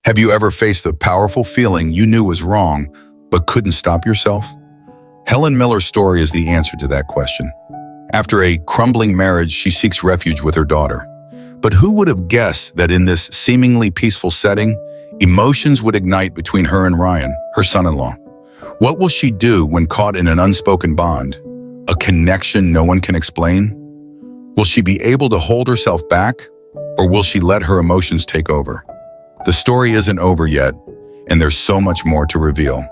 Have you ever faced a powerful feeling you knew was wrong, but couldn't stop yourself? Helen Miller's story is the answer to that question. After a crumbling marriage, she seeks refuge with her daughter. But who would have guessed that in this seemingly peaceful setting, emotions would ignite between her and Ryan, her son-in-law? What will she do when caught in an unspoken bond, a connection no one can explain? Will she be able to hold herself back, or will she let her emotions take over? The story isn't over yet, and there's so much more to reveal.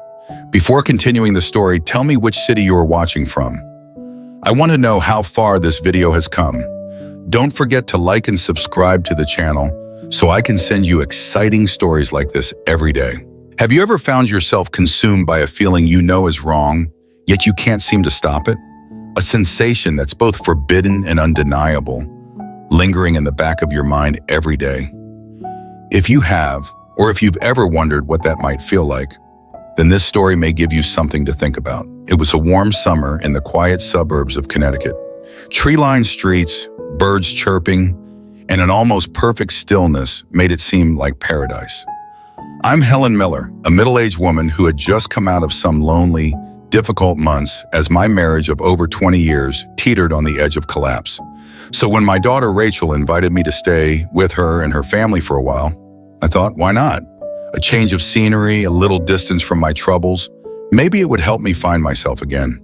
Before continuing the story, tell me which city you are watching from. I want to know how far this video has come. Don't forget to like and subscribe to the channel so I can send you exciting stories like this every day. Have you ever found yourself consumed by a feeling you know is wrong, yet you can't seem to stop it? A sensation that's both forbidden and undeniable, lingering in the back of your mind every day. If you have, or if you've ever wondered what that might feel like, then this story may give you something to think about. It was a warm summer in the quiet suburbs of Connecticut. Tree-lined streets, birds chirping, and an almost perfect stillness made it seem like paradise. I'm Helen Miller, a middle-aged woman who had just come out of some lonely, difficult months as my marriage of over 20 years teetered on the edge of collapse. So when my daughter Rachel invited me to stay with her and her family for a while, I thought, why not? A change of scenery, a little distance from my troubles, maybe it would help me find myself again.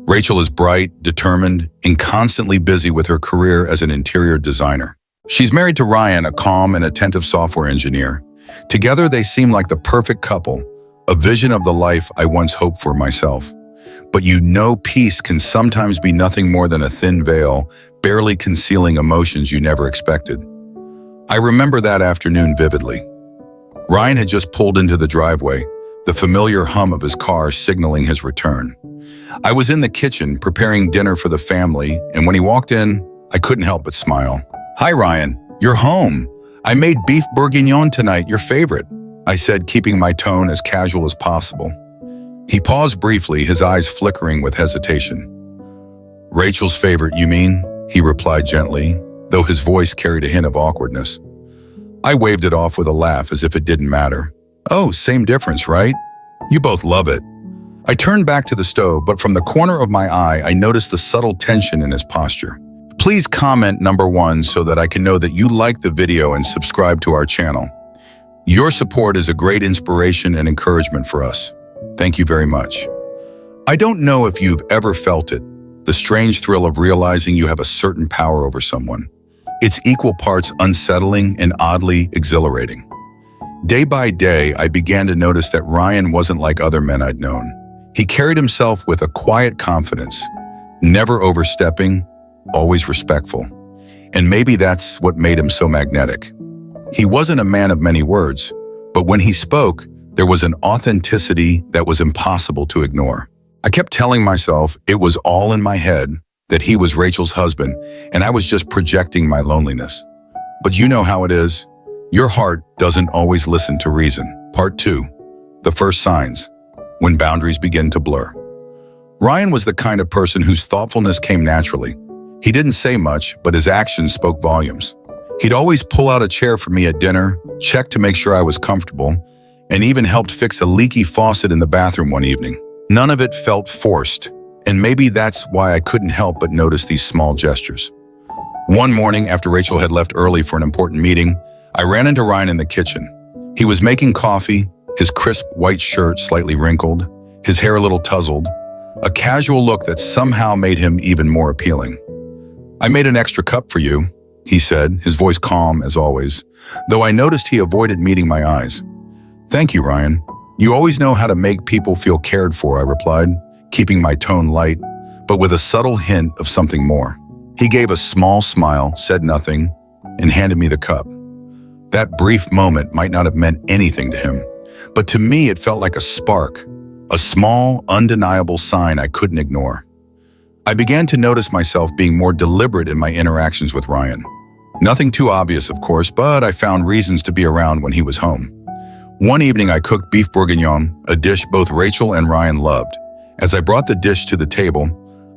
Rachel is bright, determined, and constantly busy with her career as an interior designer. She's married to Ryan, a calm and attentive software engineer. Together, they seem like the perfect couple, a vision of the life I once hoped for myself. But you know, peace can sometimes be nothing more than a thin veil, barely concealing emotions you never expected. I remember that afternoon vividly. Ryan had just pulled into the driveway, the familiar hum of his car signaling his return. I was in the kitchen preparing dinner for the family, and when he walked in, I couldn't help but smile. "Hi, Ryan. You're home. I made beef bourguignon tonight, your favorite," I said, keeping my tone as casual as possible. He paused briefly, his eyes flickering with hesitation. "Rachel's favorite, you mean?" he replied gently, though his voice carried a hint of awkwardness. I waved it off with a laugh as if it didn't matter. "Oh, same difference, right? You both love it." I turned back to the stove, but from the corner of my eye, I noticed the subtle tension in his posture. Please comment number 1 so that I can know that you like the video and subscribe to our channel. Your support is a great inspiration and encouragement for us. Thank you very much. I don't know if you've ever felt it, the strange thrill of realizing you have a certain power over someone. It's equal parts unsettling and oddly exhilarating. Day by day, I began to notice that Ryan wasn't like other men I'd known. He carried himself with a quiet confidence, never overstepping, always respectful. And maybe that's what made him so magnetic. He wasn't a man of many words, but when he spoke, there was an authenticity that was impossible to ignore. I kept telling myself it was all in my head, that he was Rachel's husband, and I was just projecting my loneliness. But you know how it is. Your heart doesn't always listen to reason. Part 2. The first signs, when boundaries begin to blur. Ryan was the kind of person whose thoughtfulness came naturally. He didn't say much, but his actions spoke volumes. He'd always pull out a chair for me at dinner, check to make sure I was comfortable, and even helped fix a leaky faucet in the bathroom one evening. None of it felt forced, and maybe that's why I couldn't help but notice these small gestures. One morning, after Rachel had left early for an important meeting, I ran into Ryan in the kitchen. He was making coffee, his crisp white shirt slightly wrinkled, his hair a little tousled, a casual look that somehow made him even more appealing. "I made an extra cup for you," he said, his voice calm as always, though I noticed he avoided meeting my eyes. "Thank you, Ryan. You always know how to make people feel cared for," I replied, keeping my tone light, but with a subtle hint of something more. He gave a small smile, said nothing, and handed me the cup. That brief moment might not have meant anything to him, but to me it felt like a spark, a small, undeniable sign I couldn't ignore. I began to notice myself being more deliberate in my interactions with Ryan. Nothing too obvious, of course, but I found reasons to be around when he was home. One evening I cooked beef bourguignon, a dish both Rachel and Ryan loved. As I brought the dish to the table,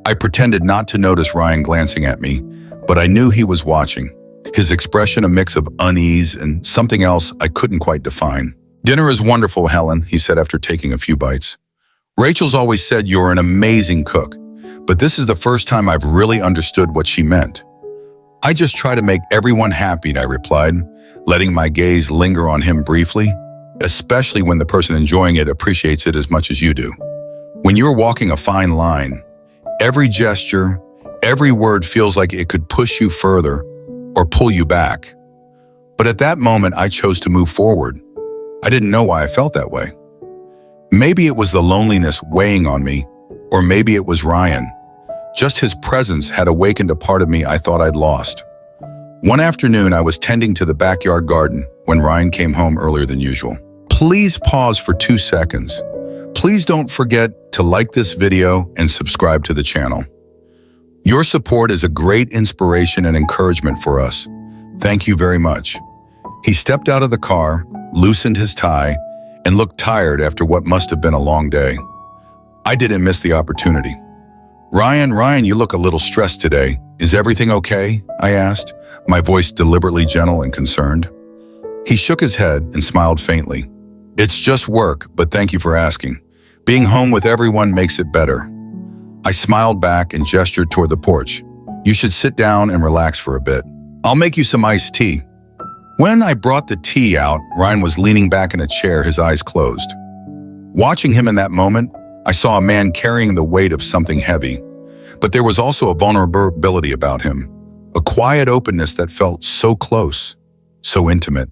I pretended not to notice Ryan glancing at me, but I knew he was watching. his expression a mix of unease and something else I couldn't quite define. "Dinner is wonderful, Helen," he said after taking a few bites. "Rachel's always said you're an amazing cook, but this is the first time I've really understood what she meant." "I just try to make everyone happy," I replied, letting my gaze linger on him briefly, especially when the person enjoying it appreciates it as much as you do. When you're walking a fine line, every gesture, every word feels like it could push you further or pull you back. But at that moment, I chose to move forward. I didn't know why I felt that way. Maybe it was the loneliness weighing on me, or maybe it was Ryan. Just his presence had awakened a part of me I thought I'd lost. One afternoon, I was tending to the backyard garden when Ryan came home earlier than usual. Please pause for 2 seconds. Please don't forget to like this video and subscribe to the channel. Your support is a great inspiration and encouragement for us. Thank you very much. He stepped out of the car, loosened his tie, and looked tired after what must have been a long day. I didn't miss the opportunity. Ryan, you look a little stressed today. Is everything okay?" I asked, my voice deliberately gentle and concerned. He shook his head and smiled faintly. "It's just work, but thank you for asking. Being home with everyone makes it better." I smiled back and gestured toward the porch. "You should sit down and relax for a bit. I'll make you some iced tea." When I brought the tea out, Ryan was leaning back in a chair, his eyes closed. Watching him in that moment, I saw a man carrying the weight of something heavy. But there was also a vulnerability about him, a quiet openness that felt so close, so intimate.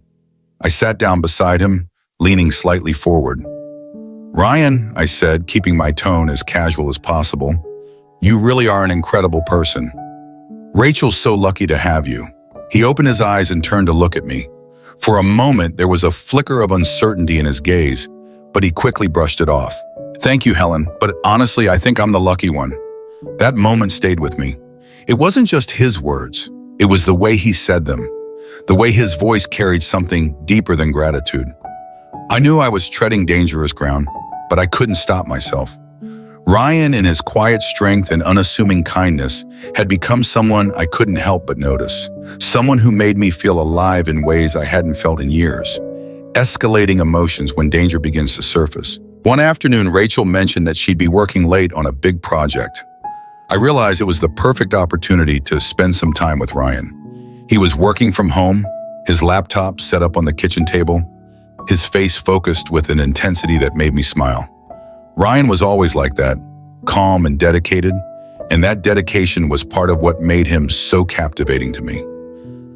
I sat down beside him, leaning slightly forward. "Ryan," I said, keeping my tone as casual as possible, "you really are an incredible person. Rachel's so lucky to have you." He opened his eyes and turned to look at me. For a moment, there was a flicker of uncertainty in his gaze, but he quickly brushed it off. "Thank you, Helen, but honestly, I think I'm the lucky one." That moment stayed with me. It wasn't just his words, it was the way he said them, the way his voice carried something deeper than gratitude. I knew I was treading dangerous ground, but I couldn't stop myself. Ryan, in his quiet strength and unassuming kindness, had become someone I couldn't help but notice. Someone who made me feel alive in ways I hadn't felt in years, escalating emotions when danger begins to surface. One afternoon, Rachel mentioned that she'd be working late on a big project. I realized it was the perfect opportunity to spend some time with Ryan. He was working from home, his laptop set up on the kitchen table, his face focused with an intensity that made me smile. Ryan was always like that, calm and dedicated, and that dedication was part of what made him so captivating to me.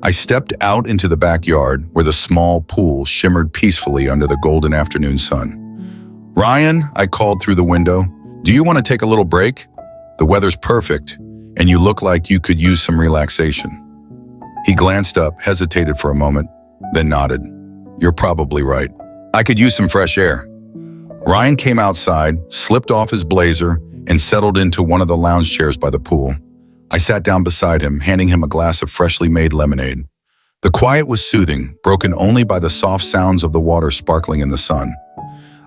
I stepped out into the backyard where the small pool shimmered peacefully under the golden afternoon sun. "Ryan," I called through the window, "do you want to take a little break? The weather's perfect, and you look like you could use some relaxation." He glanced up, hesitated for a moment, then nodded. "You're probably right. I could use some fresh air." Ryan came outside, slipped off his blazer, and settled into one of the lounge chairs by the pool. I sat down beside him, handing him a glass of freshly made lemonade. The quiet was soothing, broken only by the soft sounds of the water sparkling in the sun.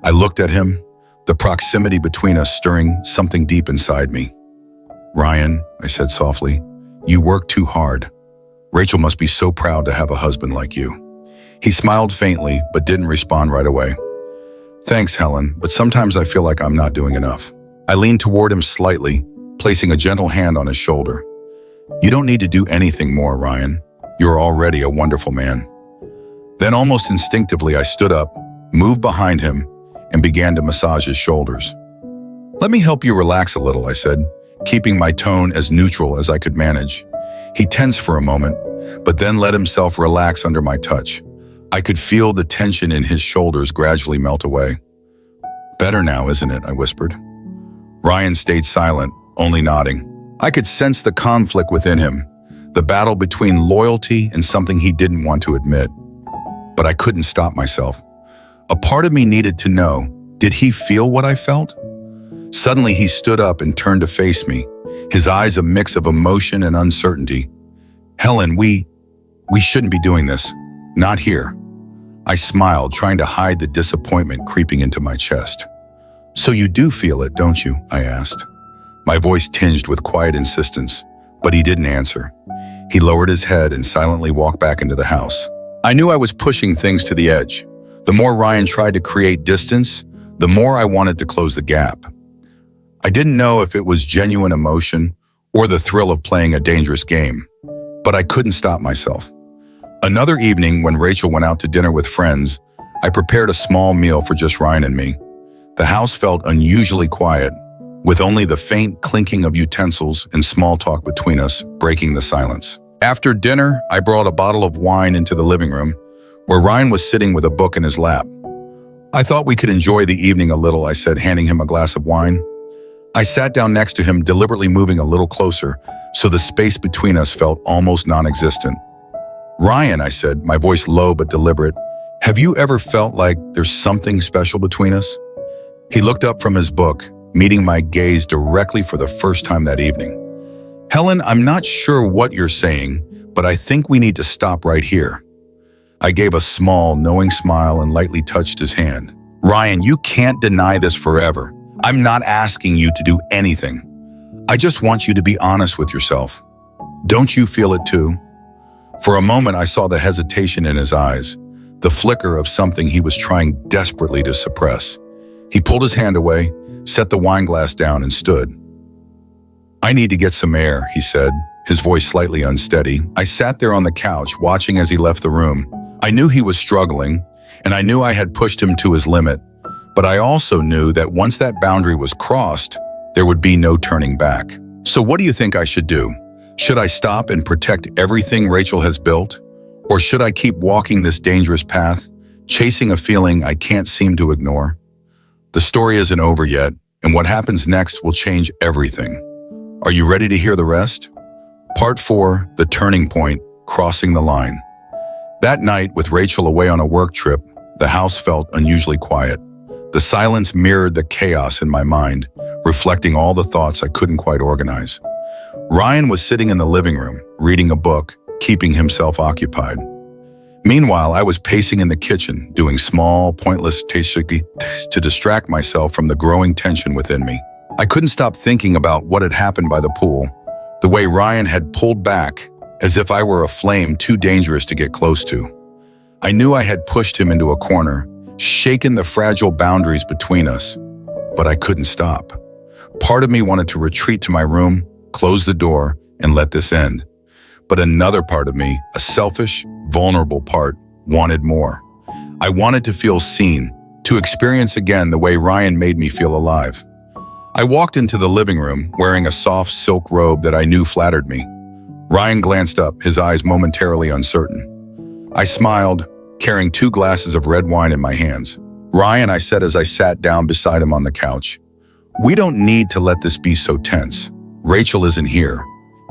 I looked at him, the proximity between us stirring something deep inside me. "Ryan," I said softly, "you work too hard. Rachel must be so proud to have a husband like you." He smiled faintly, but didn't respond right away. "Thanks, Helen, but sometimes I feel like I'm not doing enough." I leaned toward him slightly, placing a gentle hand on his shoulder. "You don't need to do anything more, Ryan. You're already a wonderful man." Then almost instinctively, I stood up, moved behind him, and began to massage his shoulders. "Let me help you relax a little," I said, keeping my tone as neutral as I could manage. He tensed for a moment, but then let himself relax under my touch. I could feel the tension in his shoulders gradually melt away. "Better now, isn't it?" I whispered. Ryan stayed silent, only nodding. I could sense the conflict within him, the battle between loyalty and something he didn't want to admit. But I couldn't stop myself. A part of me needed to know, did he feel what I felt? Suddenly he stood up and turned to face me, his eyes a mix of emotion and uncertainty. "Helen, we shouldn't be doing this. Not here." I smiled, trying to hide the disappointment creeping into my chest. "So you do feel it, don't you?" I asked. My voice tinged with quiet insistence, but he didn't answer. He lowered his head and silently walked back into the house. I knew I was pushing things to the edge. The more Ryan tried to create distance, the more I wanted to close the gap. I didn't know if it was genuine emotion or the thrill of playing a dangerous game, but I couldn't stop myself. Another evening, when Rachel went out to dinner with friends, I prepared a small meal for just Ryan and me. The house felt unusually quiet, with only the faint clinking of utensils and small talk between us breaking the silence. After dinner, I brought a bottle of wine into the living room, where Ryan was sitting with a book in his lap. I thought we could enjoy the evening a little, I said, handing him a glass of wine. I sat down next to him, deliberately moving a little closer, so the space between us felt almost non-existent. Ryan, I said, my voice low but deliberate, have you ever felt like there's something special between us? He looked up from his book, meeting my gaze directly for the first time that evening. Helen, I'm not sure what you're saying, but I think we need to stop right here. I gave a small, knowing smile and lightly touched his hand. Ryan, you can't deny this forever. I'm not asking you to do anything. I just want you to be honest with yourself. Don't you feel it too? For a moment, I saw the hesitation in his eyes, the flicker of something he was trying desperately to suppress. He pulled his hand away, set the wine glass down, and stood. I need to get some air, he said, his voice slightly unsteady. I sat there on the couch, watching as he left the room. I knew he was struggling, and I knew I had pushed him to his limit, but I also knew that once that boundary was crossed, there would be no turning back. So what do you think I should do? Should I stop and protect everything Rachel has built? Or should I keep walking this dangerous path, chasing a feeling I can't seem to ignore? The story isn't over yet, and what happens next will change everything. Are you ready to hear the rest? Part 4, The Turning Point, Crossing the Line. That night, with Rachel away on a work trip, the house felt unusually quiet. The silence mirrored the chaos in my mind, reflecting all the thoughts I couldn't quite organize. Ryan was sitting in the living room, reading a book, keeping himself occupied. Meanwhile, I was pacing in the kitchen, doing small, pointless tasks to distract myself from the growing tension within me. I couldn't stop thinking about what had happened by the pool, the way Ryan had pulled back, as if I were a flame too dangerous to get close to. I knew I had pushed him into a corner, shaken the fragile boundaries between us, but I couldn't stop. Part of me wanted to retreat to my room, close the door, and let this end. But another part of me, a selfish, vulnerable part, wanted more. I wanted to feel seen, to experience again the way Ryan made me feel alive. I walked into the living room, wearing a soft silk robe that I knew flattered me. Ryan glanced up, his eyes momentarily uncertain. I smiled, carrying 2 glasses of red wine in my hands. Ryan, I said as I sat down beside him on the couch, we don't need to let this be so tense. Rachel isn't here,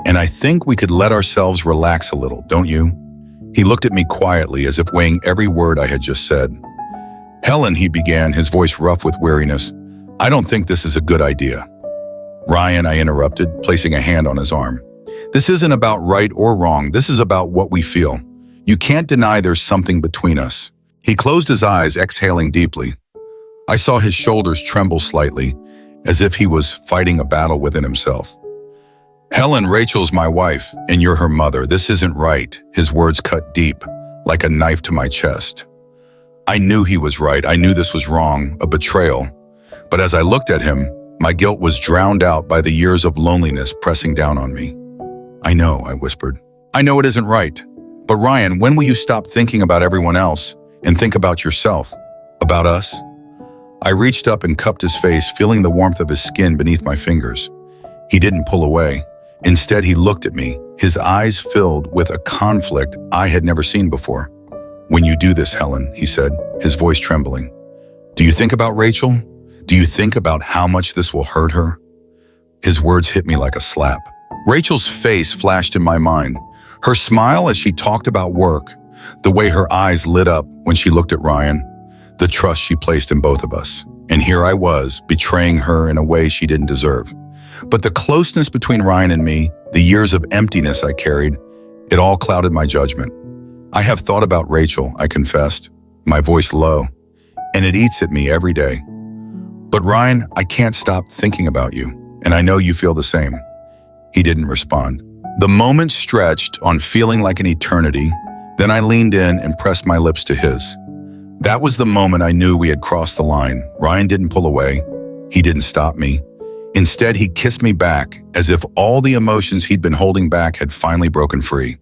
and I think we could let ourselves relax a little, don't you? He looked at me quietly, as if weighing every word I had just said. Helen, he began, his voice rough with weariness, I don't think this is a good idea. Ryan, I interrupted, placing a hand on his arm. This isn't about right or wrong, this is about what we feel. You can't deny there's something between us. He closed his eyes, exhaling deeply. I saw his shoulders tremble slightly, as if he was fighting a battle within himself. Helen, Rachel's my wife, and you're her mother. This isn't right. His words cut deep, like a knife to my chest. I knew he was right. I knew this was wrong, a betrayal. But as I looked at him, my guilt was drowned out by the years of loneliness pressing down on me. I know, I whispered. I know it isn't right. But Ryan, when will you stop thinking about everyone else and think about yourself, about us? I reached up and cupped his face, feeling the warmth of his skin beneath my fingers. He didn't pull away. Instead, he looked at me, his eyes filled with a conflict I had never seen before. When you do this, Helen, he said, his voice trembling, do you think about Rachel? Do you think about how much this will hurt her? His words hit me like a slap. Rachel's face flashed in my mind. Her smile as she talked about work, the way her eyes lit up when she looked at Ryan, the trust she placed in both of us. And here I was, betraying her in a way she didn't deserve. But the closeness between Ryan and me, the years of emptiness I carried, it all clouded my judgment. I have thought about Rachel, I confessed, my voice low, and it eats at me every day. But Ryan, I can't stop thinking about you, and I know you feel the same. He didn't respond. The moment stretched on feeling like an eternity, then I leaned in and pressed my lips to his. That was the moment I knew we had crossed the line. Ryan didn't pull away. He didn't stop me. Instead, he kissed me back, as if all the emotions he'd been holding back had finally broken free.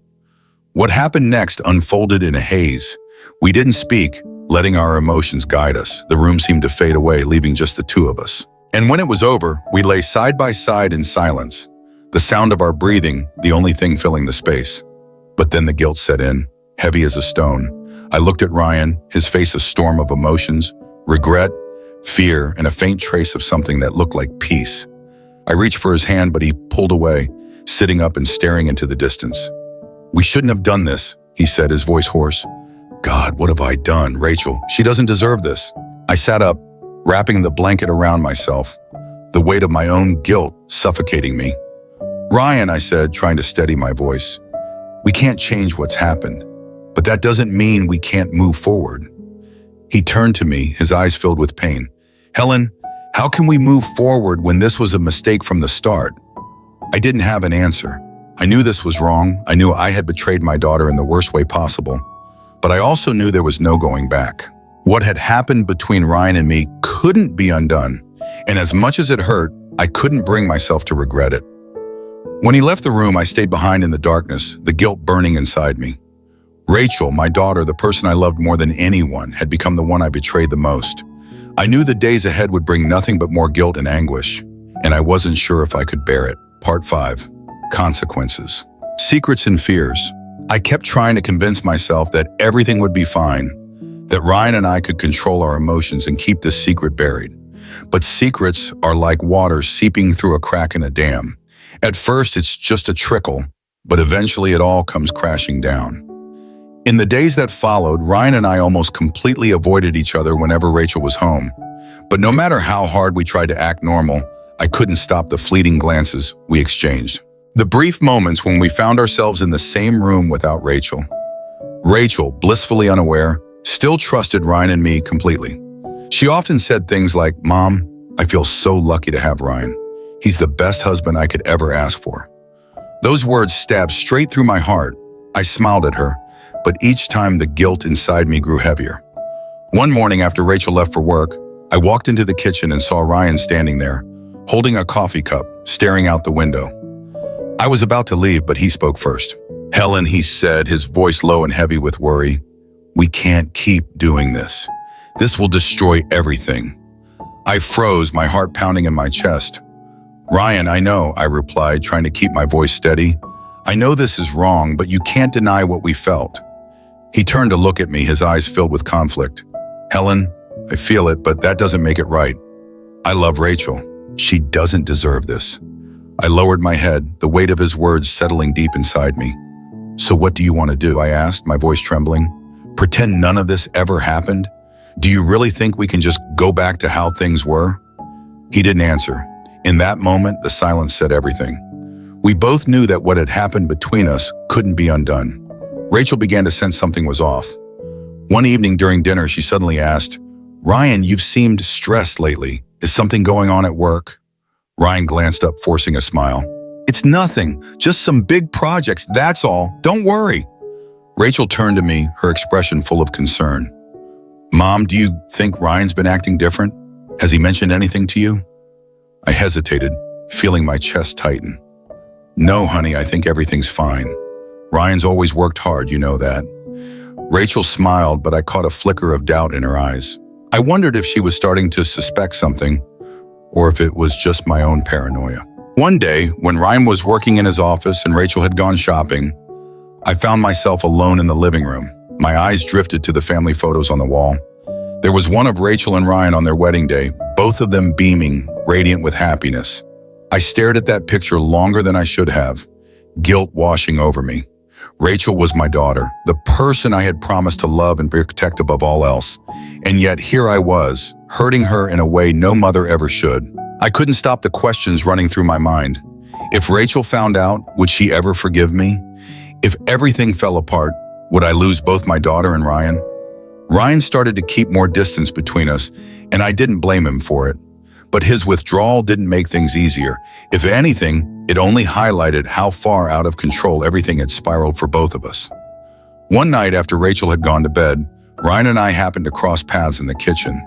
What happened next unfolded in a haze. We didn't speak, letting our emotions guide us. The room seemed to fade away, leaving just the two of us. And when it was over, we lay side by side in silence, the sound of our breathing the only thing filling the space. But then the guilt set in, heavy as a stone. I looked at Ryan, his face a storm of emotions, regret, fear, and a faint trace of something that looked like peace. I reached for his hand, but he pulled away, sitting up and staring into the distance. "We shouldn't have done this," he said, his voice hoarse. "God, what have I done? Rachel, she doesn't deserve this." I sat up, wrapping the blanket around myself, the weight of my own guilt suffocating me. "Ryan," I said, trying to steady my voice, "we can't change what's happened, but that doesn't mean we can't move forward." He turned to me, his eyes filled with pain. "Helen, how can we move forward when this was a mistake from the start?" I didn't have an answer. I knew this was wrong. I knew I had betrayed my daughter in the worst way possible. But I also knew there was no going back. What had happened between Ryan and me couldn't be undone. And as much as it hurt, I couldn't bring myself to regret it. When he left the room, I stayed behind in the darkness, the guilt burning inside me. Rachel, my daughter, the person I loved more than anyone, had become the one I betrayed the most. I knew the days ahead would bring nothing but more guilt and anguish, and I wasn't sure if I could bear it. Part 5. Consequences. Secrets and fears. I kept trying to convince myself that everything would be fine, that Ryan and I could control our emotions and keep this secret buried. But secrets are like water seeping through a crack in a dam. At first, it's just a trickle, but eventually it all comes crashing down. In the days that followed, Ryan and I almost completely avoided each other whenever Rachel was home. But no matter how hard we tried to act normal, I couldn't stop the fleeting glances we exchanged. The brief moments when we found ourselves in the same room without Rachel. Rachel, blissfully unaware, still trusted Ryan and me completely. She often said things like, "Mom, I feel so lucky to have Ryan. He's the best husband I could ever ask for." Those words stabbed straight through my heart. I smiled at her, but each time the guilt inside me grew heavier. One morning after Rachel left for work, I walked into the kitchen and saw Ryan standing there, holding a coffee cup, staring out the window. I was about to leave, but he spoke first. "Helen," he said, his voice low and heavy with worry, "we can't keep doing this. This will destroy everything." I froze, my heart pounding in my chest. "Ryan, I know," I replied, trying to keep my voice steady. "I know this is wrong, but you can't deny what we felt." He turned to look at me, his eyes filled with conflict. "Helen, I feel it, but that doesn't make it right. I love Rachel. She doesn't deserve this." I lowered my head, the weight of his words settling deep inside me. "So what do you want to do?" I asked, my voice trembling. "Pretend none of this ever happened? Do you really think we can just go back to how things were?" He didn't answer. In that moment, the silence said everything. We both knew that what had happened between us couldn't be undone. Rachel began to sense something was off. One evening during dinner, she suddenly asked, "Ryan, you've seemed stressed lately. Is something going on at work?" Ryan glanced up, forcing a smile. "It's nothing, just some big projects, that's all. Don't worry." Rachel turned to me, her expression full of concern. "Mom, do you think Ryan's been acting different? Has he mentioned anything to you?" I hesitated, feeling my chest tighten. "No, honey, I think everything's fine. Ryan's always worked hard, you know that." Rachel smiled, but I caught a flicker of doubt in her eyes. I wondered if she was starting to suspect something, or if it was just my own paranoia. One day, when Ryan was working in his office and Rachel had gone shopping, I found myself alone in the living room. My eyes drifted to the family photos on the wall. There was one of Rachel and Ryan on their wedding day, both of them beaming, radiant with happiness. I stared at that picture longer than I should have, guilt washing over me. Rachel was my daughter, the person I had promised to love and protect above all else. And yet here I was, hurting her in a way no mother ever should. I couldn't stop the questions running through my mind. If Rachel found out, would she ever forgive me? If everything fell apart, would I lose both my daughter and Ryan? Ryan started to keep more distance between us, and I didn't blame him for it. But his withdrawal didn't make things easier. If anything, It only highlighted how far out of control everything had spiraled for both of us. One night after Rachel had gone to bed, Ryan and I happened to cross paths in the kitchen.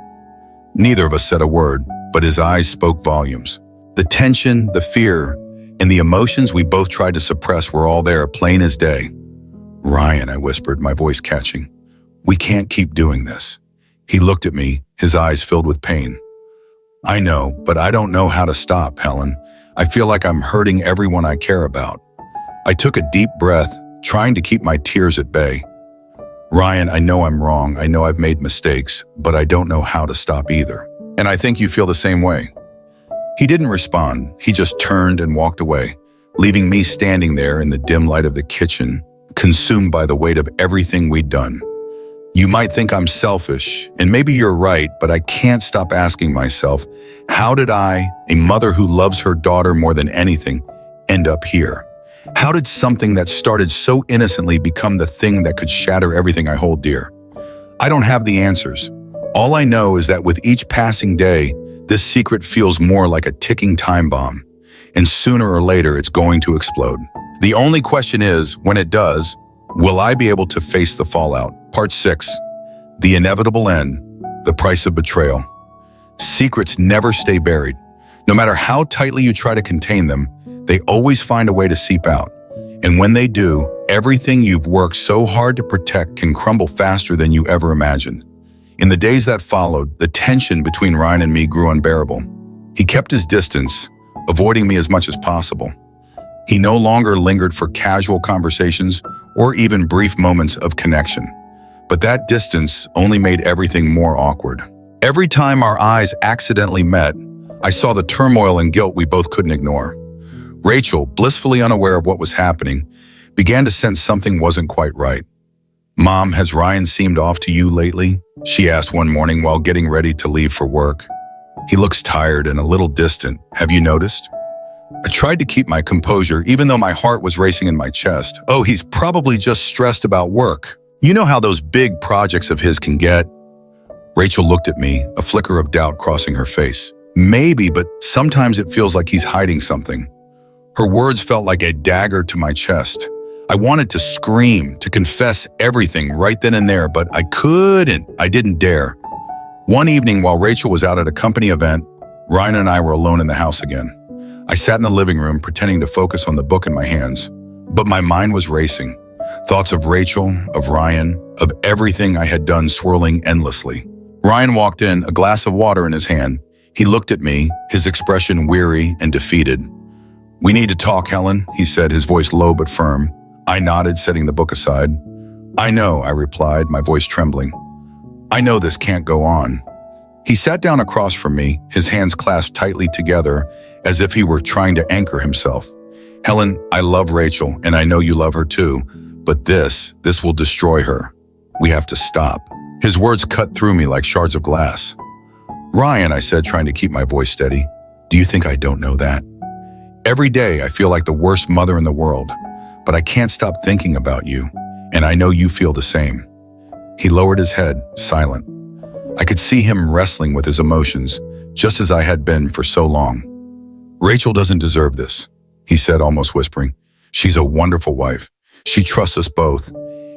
Neither of us said a word, but his eyes spoke volumes. The tension, the fear, and the emotions we both tried to suppress were all there, plain as day. "Ryan," I whispered, my voice catching, "we can't keep doing this." He looked at me, his eyes filled with pain. "I know, but I don't know how to stop, Helen. I feel like I'm hurting everyone I care about." I took a deep breath, trying to keep my tears at bay. "Ryan, I know I'm wrong. I know I've made mistakes, but I don't know how to stop either. And I think you feel the same way." He didn't respond. He just turned and walked away, leaving me standing there in the dim light of the kitchen, consumed by the weight of everything we'd done. You might think I'm selfish, and maybe you're right, but I can't stop asking myself, how did I, a mother who loves her daughter more than anything, end up here? How did something that started so innocently become the thing that could shatter everything I hold dear? I don't have the answers. All I know is that with each passing day, this secret feels more like a ticking time bomb, and sooner or later it's going to explode. The only question is, when it does, will I be able to face the fallout? Part 6. The inevitable end, the price of betrayal. Secrets never stay buried. No matter how tightly you try to contain them, they always find a way to seep out. And when they do, everything you've worked so hard to protect can crumble faster than you ever imagined. In the days that followed, the tension between Ryan and me grew unbearable. He kept his distance, avoiding me as much as possible. He no longer lingered for casual conversations or even brief moments of connection. But that distance only made everything more awkward. Every time our eyes accidentally met, I saw the turmoil and guilt we both couldn't ignore. Rachel, blissfully unaware of what was happening, began to sense something wasn't quite right. "Mom, has Ryan seemed off to you lately?" she asked one morning while getting ready to leave for work. "He looks tired and a little distant. Have you noticed?" I tried to keep my composure, even though my heart was racing in my chest. "Oh, he's probably just stressed about work. You know how those big projects of his can get." Rachel looked at me, a flicker of doubt crossing her face. "Maybe, but sometimes it feels like he's hiding something." Her words felt like a dagger to my chest. I wanted to scream, to confess everything right then and there, but I couldn't. I didn't dare. One evening while Rachel was out at a company event, Ryan and I were alone in the house again. I sat in the living room pretending to focus on the book in my hands, but my mind was racing. Thoughts of Rachel, of Ryan, of everything I had done swirling endlessly. Ryan walked in, a glass of water in his hand. He looked at me, his expression weary and defeated. "We need to talk, Helen," he said, his voice low but firm. I nodded, setting the book aside. "I know," I replied, my voice trembling. "I know this can't go on." He sat down across from me, his hands clasped tightly together, as if he were trying to anchor himself. "Helen, I love Rachel, and I know you love her too, but this will destroy her. We have to stop." His words cut through me like shards of glass. "Ryan," I said, trying to keep my voice steady, "do you think I don't know that? Every day I feel like the worst mother in the world, but I can't stop thinking about you, and I know you feel the same." He lowered his head, silent. I could see him wrestling with his emotions, just as I had been for so long. "Rachel doesn't deserve this," he said, almost whispering. "She's a wonderful wife. She trusts us both,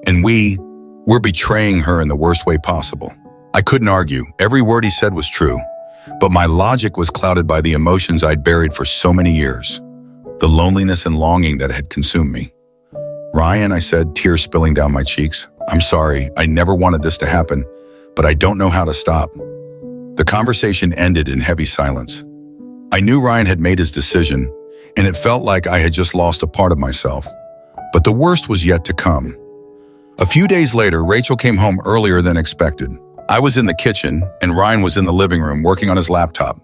and we're betraying her in the worst way possible." I couldn't argue. Every word he said was true, but my logic was clouded by the emotions I'd buried for so many years, the loneliness and longing that had consumed me. "Ryan," I said, tears spilling down my cheeks, "I'm sorry. I never wanted this to happen, but I don't know how to stop." The conversation ended in heavy silence. I knew Ryan had made his decision, and it felt like I had just lost a part of myself. But the worst was yet to come. A few days later, Rachel came home earlier than expected. I was in the kitchen, and Ryan was in the living room working on his laptop.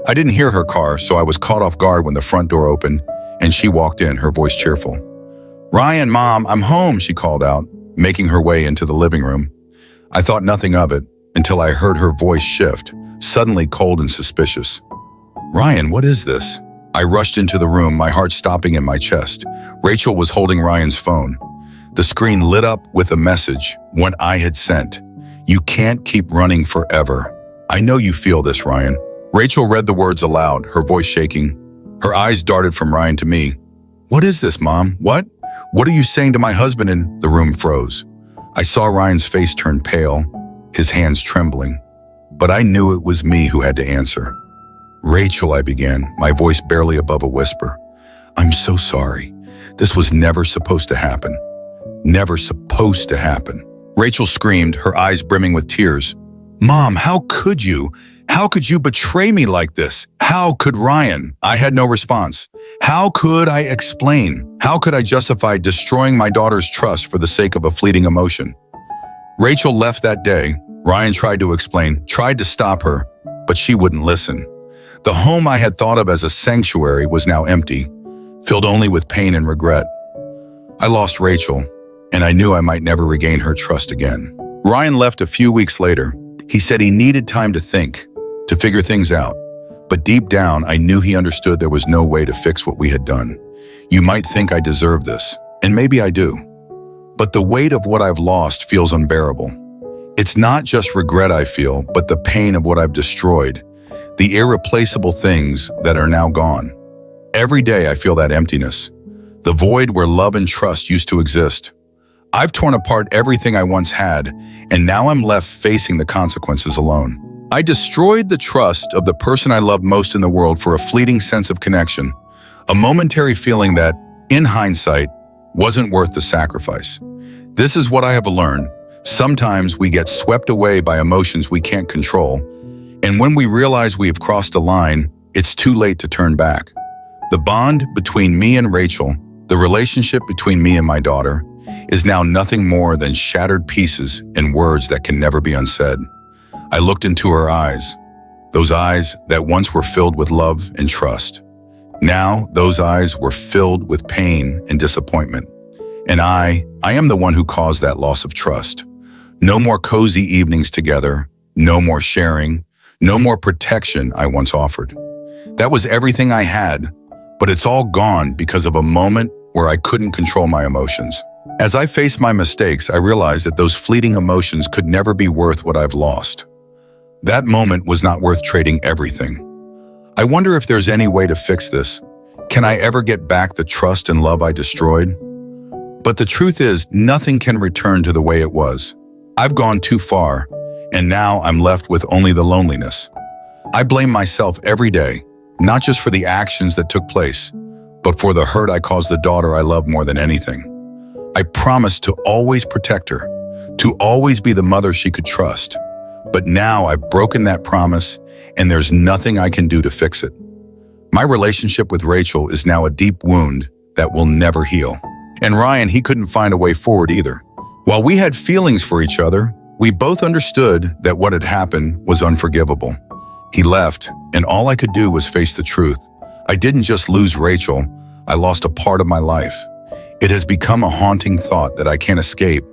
I didn't hear her car, so I was caught off guard when the front door opened, and she walked in, her voice cheerful. "Ryan, Mom, I'm home," she called out, making her way into the living room. I thought nothing of it until I heard her voice shift, suddenly cold and suspicious. "Ryan, what is this?" I rushed into the room, my heart stopping in my chest. Rachel was holding Ryan's phone. The screen lit up with a message, one I had sent. "You can't keep running forever. I know you feel this, Ryan." Rachel read the words aloud, her voice shaking. Her eyes darted from Ryan to me. "What is this, Mom? What? What are you saying to my husband?" And the room froze. I saw Ryan's face turn pale, his hands trembling. But I knew it was me who had to answer. "Rachel," I began, my voice barely above a whisper. "I'm so sorry. This was never supposed to happen. Never supposed to happen." Rachel screamed, her eyes brimming with tears. "Mom, how could you? How could you betray me like this? How could Ryan?" I had no response. How could I explain? How could I justify destroying my daughter's trust for the sake of a fleeting emotion? Rachel left that day. Ryan tried to explain, tried to stop her, but she wouldn't listen. The home I had thought of as a sanctuary was now empty, filled only with pain and regret. I lost Rachel, and I knew I might never regain her trust again. Ryan left a few weeks later. He said he needed time to think, to figure things out. But deep down, I knew he understood there was no way to fix what we had done. You might think I deserve this, and maybe I do. But the weight of what I've lost feels unbearable. It's not just regret I feel, but the pain of what I've destroyed, the irreplaceable things that are now gone. Every day I feel that emptiness, the void where love and trust used to exist. I've torn apart everything I once had, and now I'm left facing the consequences alone. I destroyed the trust of the person I loved most in the world for a fleeting sense of connection, a momentary feeling that, in hindsight, wasn't worth the sacrifice. This is what I have learned. Sometimes we get swept away by emotions we can't control, and when we realize we have crossed a line, it's too late to turn back. The bond between me and Rachel, the relationship between me and my daughter, is now nothing more than shattered pieces and words that can never be unsaid. I looked into her eyes, those eyes that once were filled with love and trust. Now, those eyes were filled with pain and disappointment. And I am the one who caused that loss of trust. No more cozy evenings together, no more sharing, no more protection I once offered. That was everything I had, but it's all gone because of a moment where I couldn't control my emotions. As I faced my mistakes, I realized that those fleeting emotions could never be worth what I've lost. That moment was not worth trading everything. I wonder if there's any way to fix this. Can I ever get back the trust and love I destroyed? But the truth is, nothing can return to the way it was. I've gone too far, and now I'm left with only the loneliness. I blame myself every day, not just for the actions that took place, but for the hurt I caused the daughter I love more than anything. I promised to always protect her, to always be the mother she could trust. But now I've broken that promise, and there's nothing I can do to fix it. My relationship with Rachel is now a deep wound that will never heal. And Ryan, he couldn't find a way forward either. While we had feelings for each other, we both understood that what had happened was unforgivable. He left, and all I could do was face the truth. I didn't just lose Rachel, I lost a part of my life. It has become a haunting thought that I can't escape,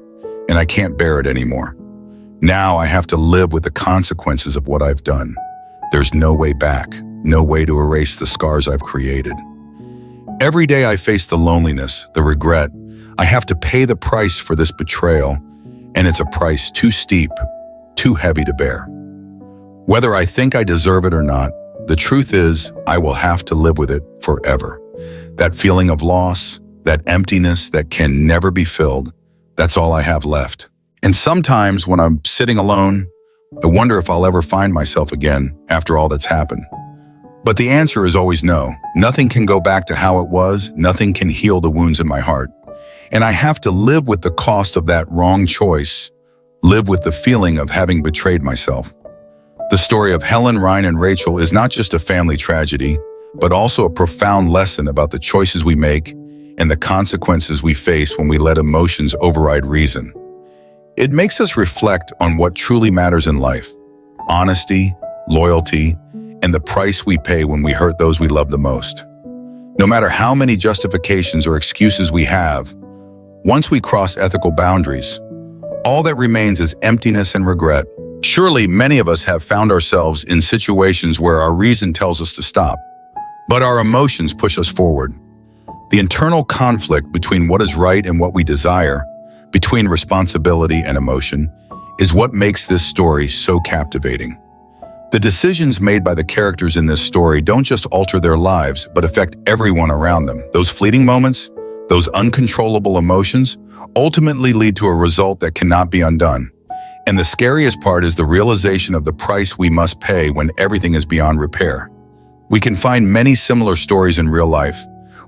and I can't bear it anymore. Now I have to live with the consequences of what I've done. There's no way back, no way to erase the scars I've created. Every day I face the loneliness, the regret. I have to pay the price for this betrayal, and it's a price too steep, too heavy to bear. Whether I think I deserve it or not, the truth is I will have to live with it forever. That feeling of loss, that emptiness that can never be filled, that's all I have left. And sometimes when I'm sitting alone, I wonder if I'll ever find myself again after all that's happened. But the answer is always no. Nothing can go back to how it was. Nothing can heal the wounds in my heart. And I have to live with the cost of that wrong choice, live with the feeling of having betrayed myself. The story of Helen, Ryan, and Rachel is not just a family tragedy, but also a profound lesson about the choices we make and the consequences we face when we let emotions override reason. It makes us reflect on what truly matters in life: honesty, loyalty, and the price we pay when we hurt those we love the most. No matter how many justifications or excuses we have, once we cross ethical boundaries, all that remains is emptiness and regret. Surely many of us have found ourselves in situations where our reason tells us to stop, but our emotions push us forward. The internal conflict between what is right and what we desire, between responsibility and emotion, is what makes this story so captivating. The decisions made by the characters in this story don't just alter their lives, but affect everyone around them. Those fleeting moments, those uncontrollable emotions, ultimately lead to a result that cannot be undone. And the scariest part is the realization of the price we must pay when everything is beyond repair. We can find many similar stories in real life,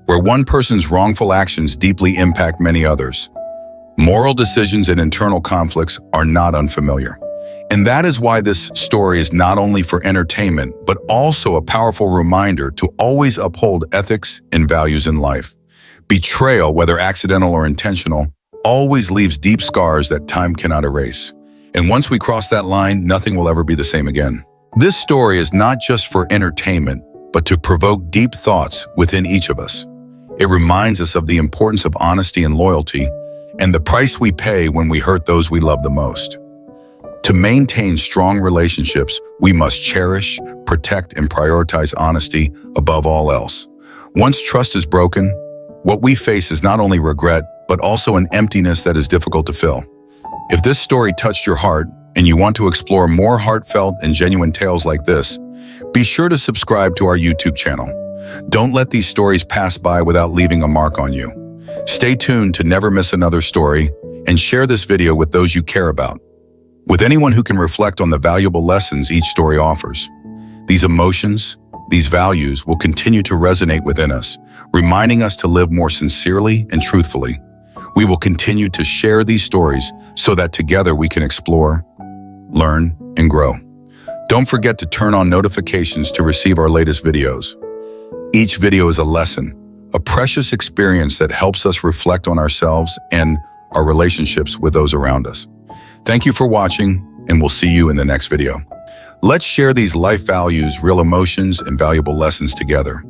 where one person's wrongful actions deeply impact many others. Moral decisions and internal conflicts are not unfamiliar. And that is why this story is not only for entertainment, but also a powerful reminder to always uphold ethics and values in life. Betrayal, whether accidental or intentional, always leaves deep scars that time cannot erase. And once we cross that line, nothing will ever be the same again. This story is not just for entertainment, but to provoke deep thoughts within each of us. It reminds us of the importance of honesty and loyalty, and the price we pay when we hurt those we love the most. To maintain strong relationships, we must cherish, protect, and prioritize honesty above all else. Once trust is broken, what we face is not only regret, but also an emptiness that is difficult to fill. If this story touched your heart and you want to explore more heartfelt and genuine tales like this, be sure to subscribe to our YouTube channel. Don't let these stories pass by without leaving a mark on you. Stay tuned to never miss another story, and share this video with those you care about, with anyone who can reflect on the valuable lessons each story offers. These emotions, these values will continue to resonate within us, reminding us to live more sincerely and truthfully. We will continue to share these stories so that together we can explore, learn, and grow. Don't forget to turn on notifications to receive our latest videos. Each video is a lesson, a precious experience that helps us reflect on ourselves and our relationships with those around us. Thank you for watching, and we'll see you in the next video. Let's share these life values, real emotions, and valuable lessons together.